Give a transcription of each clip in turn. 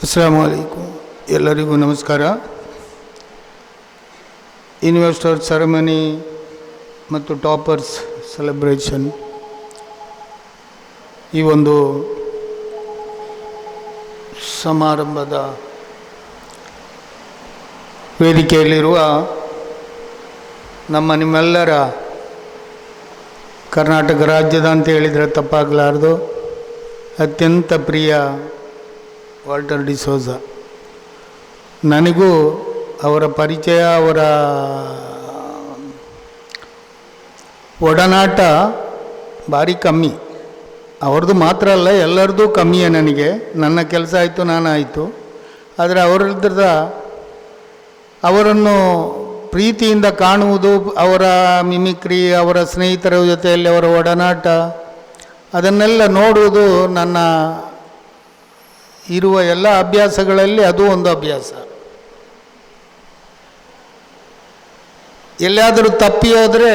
ಅಸ್ಸಲಾಮು ಅಲೈಕುಂ. ಎಲ್ಲರಿಗೂ ನಮಸ್ಕಾರ. Investor ceremony ಮತ್ತು ಟಾಪರ್ಸ್ ಸೆಲೆಬ್ರೇಷನ್ ಈ ಒಂದು ಸಮಾರಂಭದ ವೇದಿಕೆಯಲ್ಲಿರುವ ನಿಮ್ಮೆಲ್ಲರ ಕರ್ನಾಟಕ ರಾಜ್ಯದ ಅಂತ ಹೇಳಿದರೆ ತಪ್ಪಾಗಲಾರದು ಅತ್ಯಂತ ಪ್ರಿಯ ವಾಲ್ಟರ್ ಡಿಸೋಜ. ನನಗೂ ಅವರ ಪರಿಚಯ, ಅವರ ಒಡನಾಟ ಭಾರಿ ಕಮ್ಮಿ. ಅವ್ರದ್ದು ಮಾತ್ರ ಅಲ್ಲ, ಎಲ್ಲರದ್ದು ಕಮ್ಮಿಯೇ. ನನಗೆ ನನ್ನ ಕೆಲಸ ಆಯಿತು, ನಾನಾಯಿತು. ಆದರೆ ಅವರನ್ನು ಪ್ರೀತಿಯಿಂದ ಕಾಣುವುದು, ಅವರ ಮಿಮಿಕ್ರಿ, ಅವರ ಸ್ನೇಹಿತರ ಜೊತೆಯಲ್ಲಿ ಅವರ ಒಡನಾಟ, ಅದನ್ನೆಲ್ಲ ನೋಡುವುದು ನನ್ನ ಇರುವ ಎಲ್ಲ ಅಭ್ಯಾಸಗಳಲ್ಲಿ ಅದು ಒಂದು ಅಭ್ಯಾಸ. ಎಲ್ಲಿಯಾದರೂ ತಪ್ಪಿ ಹೋದರೆ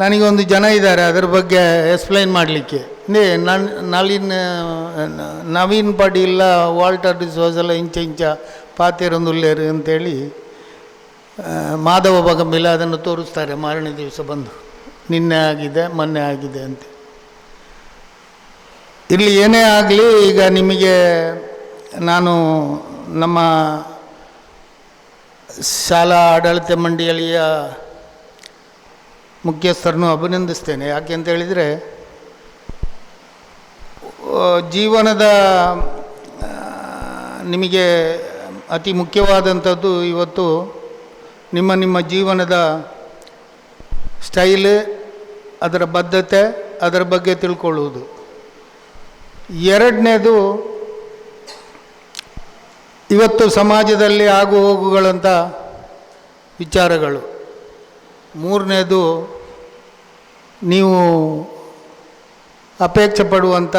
ನನಗೊಂದು ಜನ ಇದ್ದಾರೆ ಅದರ ಬಗ್ಗೆ ಎಕ್ಸ್ಪ್ಲೈನ್ ಮಾಡಲಿಕ್ಕೆ. ನವೀನ್ ಪಾಟೀಲ ವಾಲ್ಟರ್ ಡಿಸೋಜಲ್ಲ ಇಂಚ ಪಾತಿರೊಂದುಲ್ಲೇರು ಅಂತೇಳಿ ಮಾಧವ ಬಗಂಬಿಲ ಅದನ್ನು ತೋರಿಸ್ತಾರೆ ಮಾರನೇ ದಿವಸ ಬಂದು, ನಿನ್ನೆ ಆಗಿದೆ ಮೊನ್ನೆ ಆಗಿದೆ ಅಂತ. ಇಲ್ಲಿ ಏನೇ ಆಗಲಿ, ಈಗ ನಿಮಗೆ ನಾನು ನಮ್ಮ ಶಾಲಾ ಆಡಳಿತ ಮಂಡಳಿಯ ಮುಖ್ಯಸ್ಥರನ್ನು ಅಭಿನಂದಿಸ್ತೇನೆ. ಯಾಕೆ ಅಂತ ಹೇಳಿದರೆ, ಜೀವನದ ನಿಮಗೆ ಅತಿ ಮುಖ್ಯವಾದಂಥದ್ದು ಇವತ್ತು ನಿಮ್ಮ ಜೀವನದ ಸ್ಟೈಲ್, ಅದರ ಬದ್ಧತೆ, ಅದರ ಬಗ್ಗೆ ತಿಳ್ಕೊಳ್ಳುವುದು. ಎರಡನೇದು, ಇವತ್ತು ಸಮಾಜದಲ್ಲಿ ಆಗು ಹೋಗುಗಳಂಥ ವಿಚಾರಗಳು. ಮೂರನೇದು, ನೀವು ಅಪೇಕ್ಷೆ ಪಡುವಂಥ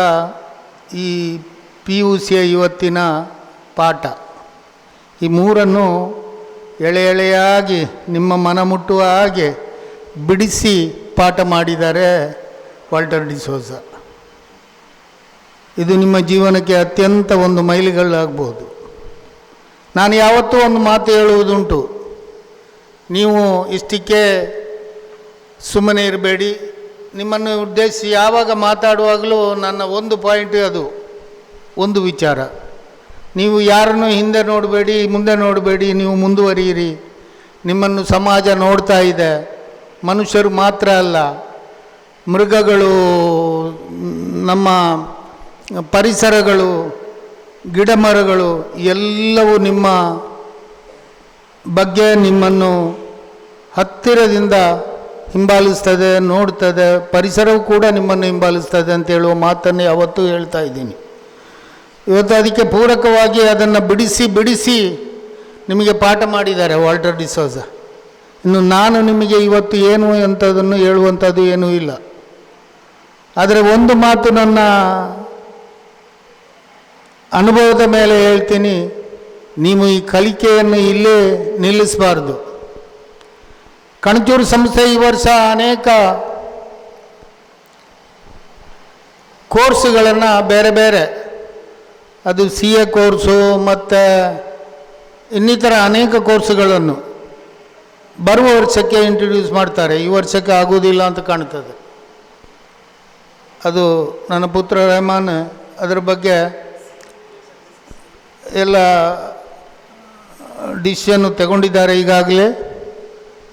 ಈ PUCಯ ಇವತ್ತಿನ ಪಾಠ. ಈ ಮೂರನ್ನು ಎಳೆಯಾಗಿ ನಿಮ್ಮ ಮನ ಮುಟ್ಟುವ ಹಾಗೆ ಬಿಡಿಸಿ ಪಾಠ ಮಾಡಿದ್ದಾರೆ ವಾಲ್ಟರ್ ಡಿಸೋಜ. ಇದು ನಿಮ್ಮ ಜೀವನಕ್ಕೆ ಅತ್ಯಂತ ಒಂದು ಮೈಲಿಗಲ್ಲಾಗ್ಬೋದು. ನಾನು ಯಾವತ್ತೂ ಒಂದು ಮಾತು ಹೇಳುವುದುಂಟು, ನೀವು ಇಷ್ಟಕ್ಕೆ ಸುಮ್ಮನೆ ಇರಬೇಡಿ. ನಿಮ್ಮನ್ನು ಉದ್ದೇಶಿಸಿ ಯಾವಾಗ ಮಾತಾಡುವಾಗಲೂ ನನ್ನ ಒಂದು ಪಾಯಿಂಟ್, ಅದು ಒಂದು ವಿಚಾರ, ನೀವು ಯಾರನ್ನು ಹಿಂದೆ ನೋಡಬೇಡಿ, ಮುಂದೆ ನೋಡಬೇಡಿ, ನೀವು ಮುಂದುವರಿಯಿರಿ. ನಿಮ್ಮನ್ನು ಸಮಾಜ ನೋಡ್ತಾ ಇದೆ. ಮನುಷ್ಯರು ಮಾತ್ರ ಅಲ್ಲ, ಮೃಗಗಳು, ನಮ್ಮ ಪರಿಸರಗಳು, ಗಿಡ ಮರಗಳು ಎಲ್ಲವೂ ನಿಮ್ಮ ಬಗ್ಗೆ ನಿಮ್ಮನ್ನು ಹತ್ತಿರದಿಂದ ಹಿಂಬಾಲಿಸ್ತದೆ, ನೋಡ್ತದೆ. ಪರಿಸರವು ಕೂಡ ನಿಮ್ಮನ್ನು ಹಿಂಬಾಲಿಸ್ತದೆ ಅಂತ ಹೇಳುವ ಮಾತನ್ನು ಯಾವತ್ತೂ ಹೇಳ್ತಾ ಇದ್ದೀನಿ. ಇವತ್ತು ಅದಕ್ಕೆ ಪೂರಕವಾಗಿ ಅದನ್ನು ಬಿಡಿಸಿ ನಿಮಗೆ ಪಾಠ ಮಾಡಿದ್ದಾರೆ ವಾಲ್ಟರ್ ಡಿಸೋಜ. ಇನ್ನು ನಾನು ನಿಮಗೆ ಇವತ್ತು ಏನು ಅಂಥದ್ದನ್ನು ಹೇಳುವಂಥದ್ದು ಏನೂ ಇಲ್ಲ. ಆದರೆ ಒಂದು ಮಾತು ನನ್ನ ಅನುಭವದ ಮೇಲೆ ಹೇಳ್ತೀನಿ, ನೀವು ಈ ಕಲಿಕೆಯನ್ನು ಇಲ್ಲೇ ನಿಲ್ಲಿಸಬಾರ್ದು. ಕಣಚೂರು ಸಂಸ್ಥೆ ಈ ವರ್ಷ ಅನೇಕ ಕೋರ್ಸುಗಳನ್ನು ಬೇರೆ ಬೇರೆ, ಅದು CA ಕೋರ್ಸು ಮತ್ತು ಇನ್ನಿತರ ಅನೇಕ ಕೋರ್ಸುಗಳನ್ನು ಬರುವ ವರ್ಷಕ್ಕೆ ಇಂಟ್ರೊಡ್ಯೂಸ್ ಮಾಡ್ತಾರೆ. ಈ ವರ್ಷಕ್ಕೆ ಆಗುವುದಿಲ್ಲ ಅಂತ ಕಾಣ್ತದೆ. ಅದು ನನ್ನ ಪುತ್ರ ರೆಹಮಾನ್ ಅದರ ಬಗ್ಗೆ ಎಲ್ಲ ಡಿಸಿಷನ್ನು ತಗೊಂಡಿದ್ದಾರೆ ಈಗಾಗಲೇ.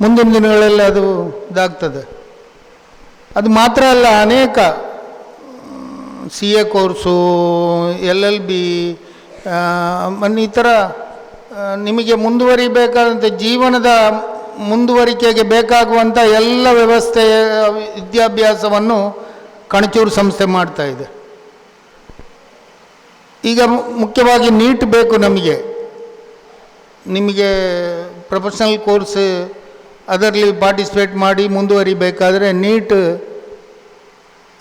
ಮುಂದಿನ ದಿನಗಳಲ್ಲಿ ಅದು ಇದಾಗ್ತದೆ. ಅದು ಮಾತ್ರ ಅಲ್ಲ, ಅನೇಕ CA ಕೋರ್ಸು, LLB, ಈ ಥರ ನಿಮಗೆ ಮುಂದುವರಿಬೇಕಾದಂಥ ಜೀವನದ ಮುಂದುವರಿಕೆಗೆ ಬೇಕಾಗುವಂಥ ಎಲ್ಲ ವ್ಯವಸ್ಥೆಯ ವಿದ್ಯಾಭ್ಯಾಸವನ್ನು ಕಣಚೂರು ಸಂಸ್ಥೆ ಮಾಡ್ತಾ ಇದೆ. ಈಗ ಮುಖ್ಯವಾಗಿ ನೀಟ್ ಬೇಕು ನಮಗೆ. ನಿಮಗೆ ಪ್ರೊಫೆಷ್ನಲ್ ಕೋರ್ಸ್ ಅದರಲ್ಲಿ ಪಾರ್ಟಿಸಿಪೇಟ್ ಮಾಡಿ ಮುಂದುವರಿಬೇಕಾದರೆ ನೀಟ್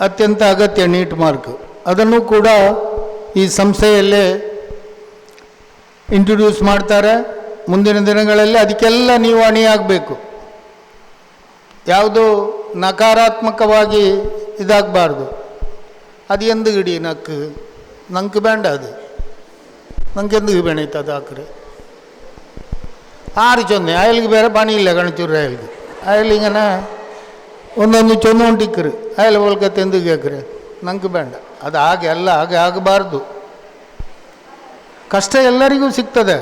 ಅತ್ಯಂತ ಅಗತ್ಯ. ನೀಟ್ ಮಾರ್ಕ್ ಅದನ್ನು ಕೂಡ ಈ ಸಂಸ್ಥೆಯಲ್ಲೇ ಇಂಟ್ರೊಡ್ಯೂಸ್ ಮಾಡ್ತಾರೆ ಮುಂದಿನ ದಿನಗಳಲ್ಲಿ. ಅದಕ್ಕೆಲ್ಲ ನೀವು ಅಣಿಯಾಗಬೇಕು. ಯಾವುದು ನಕಾರಾತ್ಮಕವಾಗಿ ಇದಾಗಬಾರ್ದು. ಅದು ಎಂದು ಗಿಡಿ ನಂಗೆ ಬೇಡ. ಅದು ನಂಗೆಂదుకు ಬೆಣೀತದೆ ಆಕ್ರೆ ಆರು ಚೊಂದೆ ಅಯಲ್ಗೆ ಬೇರೆ ಪಣಿ ಇಲ್ಲ ಕಣಚೂರು ಅಯಲ್ಗೆ ಅಯಲಿಂಗನ ಒಂದೊಂದು ಚೊಂದು ಹೊಂಟಿಕ್ಕ್ರು ಅಯಲ್ ಒಲ್ಕತ್ತೆ ಎಂದುಗೆ ಹಾಕ್ರೆ ನಂಗೆ ಬೇಡ. ಅದು ಹಾಗೆ ಅಲ್ಲ, ಹಾಗೆ ಆಗಬಾರ್ದು. ಕಷ್ಟ ಎಲ್ಲರಿಗೂ ಸಿಗ್ತದೆ.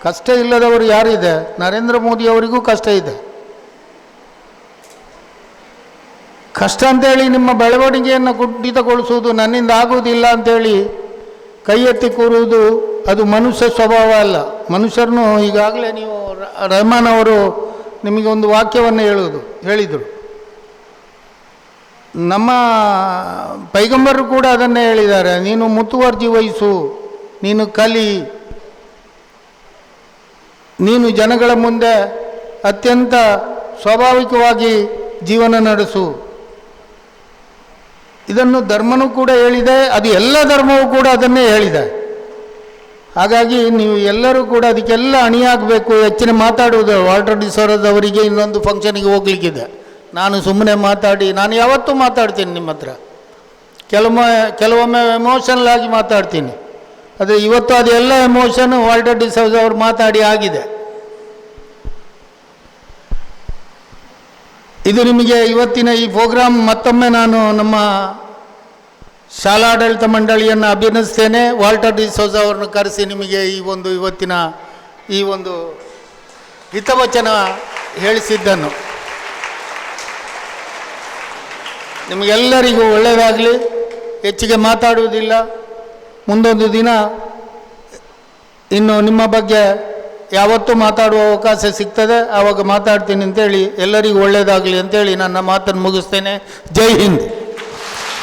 ಕಷ್ಟ ಇಲ್ಲದವರು ಯಾರಿದೆ? ನರೇಂದ್ರ ಮೋದಿ ಅವರಿಗೂ ಕಷ್ಟ ಇದೆ. ಕಷ್ಟ ಅಂತೇಳಿ ನಿಮ್ಮ ಬೆಳವಣಿಗೆಯನ್ನು ಕುಂಠಿತಗೊಳಿಸುವುದು, ನನ್ನಿಂದ ಆಗುವುದಿಲ್ಲ ಅಂಥೇಳಿ ಕೈ ಎತ್ತಿ ಕೂರುವುದು ಅದು ಮನುಷ್ಯ ಸ್ವಭಾವ ಅಲ್ಲ. ಮನುಷ್ಯರನ್ನು ಈಗಾಗಲೇ ನೀವು ರೆಹಮಾನ್ ಅವರು ನಿಮಗೆ ಒಂದು ವಾಕ್ಯವನ್ನು ಹೇಳಿದರು. ನಮ್ಮ ಪೈಗಂಬರರು ಕೂಡ ಅದನ್ನೇ ಹೇಳಿದ್ದಾರೆ, ನೀನು ಮುತುವರ್ಜಿ ವಹಿಸು, ನೀನು ಕಲಿ, ನೀನು ಜನಗಳ ಮುಂದೆ ಅತ್ಯಂತ ಸ್ವಾಭಾವಿಕವಾಗಿ ಜೀವನ ನಡೆಸು. ಇದನ್ನು ಧರ್ಮನೂ ಕೂಡ ಹೇಳಿದೆ, ಅದು ಎಲ್ಲ ಧರ್ಮವೂ ಕೂಡ ಅದನ್ನೇ ಹೇಳಿದೆ. ಹಾಗಾಗಿ ನೀವು ಎಲ್ಲರೂ ಕೂಡ ಅದಕ್ಕೆಲ್ಲ ಅಣಿಯಾಗಬೇಕು. ಹೆಚ್ಚಿನ ಮಾತಾಡುವುದು ವಾಲ್ಟರ್ ಡಿಸೋಜ ಅವರಿಗೆ ಇನ್ನೊಂದು ಫಂಕ್ಷನಿಗೆ ಹೋಗ್ಲಿಕ್ಕಿದೆ. ನಾನು ಸುಮ್ಮನೆ ನಾನು ಯಾವತ್ತೂ ಮಾತಾಡ್ತೀನಿ ನಿಮ್ಮ ಹತ್ರ, ಕೆಲವೊಮ್ಮೆ ಎಮೋಷನಲ್ ಆಗಿ ಮಾತಾಡ್ತೀನಿ. ಆದರೆ ಇವತ್ತು ಅದೆಲ್ಲ ಎಮೋಷನ್ ವಾಲ್ಟರ್ ಡಿಸೋಜ ಅವರು ಮಾತಾಡಿ ಆಗಿದೆ. ಇದು ನಿಮಗೆ ಇವತ್ತಿನ ಈ ಪ್ರೋಗ್ರಾಮ್ ಮತ್ತೊಮ್ಮೆ ನಾನು ನಮ್ಮ ಶಾಲಾಡಳಿತ ಮಂಡಳಿಯನ್ನು ಅಭಿನಂದಿಸ್ತೇನೆ. ವಾಲ್ಟರ್ ಡಿಸೋಜ ಅವರನ್ನು ಕರೆಸಿ ನಿಮಗೆ ಇವತ್ತಿನ ಈ ಒಂದು ಹಿತವಚನ ಹೇಳಿಸಿದ್ದನ್ನು. ನಿಮಗೆಲ್ಲರಿಗೂ ಒಳ್ಳೆಯದಾಗಲಿ. ಹೆಚ್ಚಿಗೆ ಮಾತಾಡುವುದಿಲ್ಲ. ಮುಂದೊಂದು ದಿನ ಇನ್ನು ನಿಮ್ಮ ಬಗ್ಗೆ ಯಾವತ್ತೂ ಮಾತಾಡುವ ಅವಕಾಶ ಸಿಗ್ತದೆ, ಆವಾಗ ಮಾತಾಡ್ತೀನಿ ಅಂತೇಳಿ ಎಲ್ಲರಿಗೂ ಒಳ್ಳೆಯದಾಗಲಿ ಅಂತೇಳಿ ನನ್ನ ಮಾತನ್ನು ಮುಗಿಸ್ತೇನೆ. ಜೈ ಹಿಂದ್.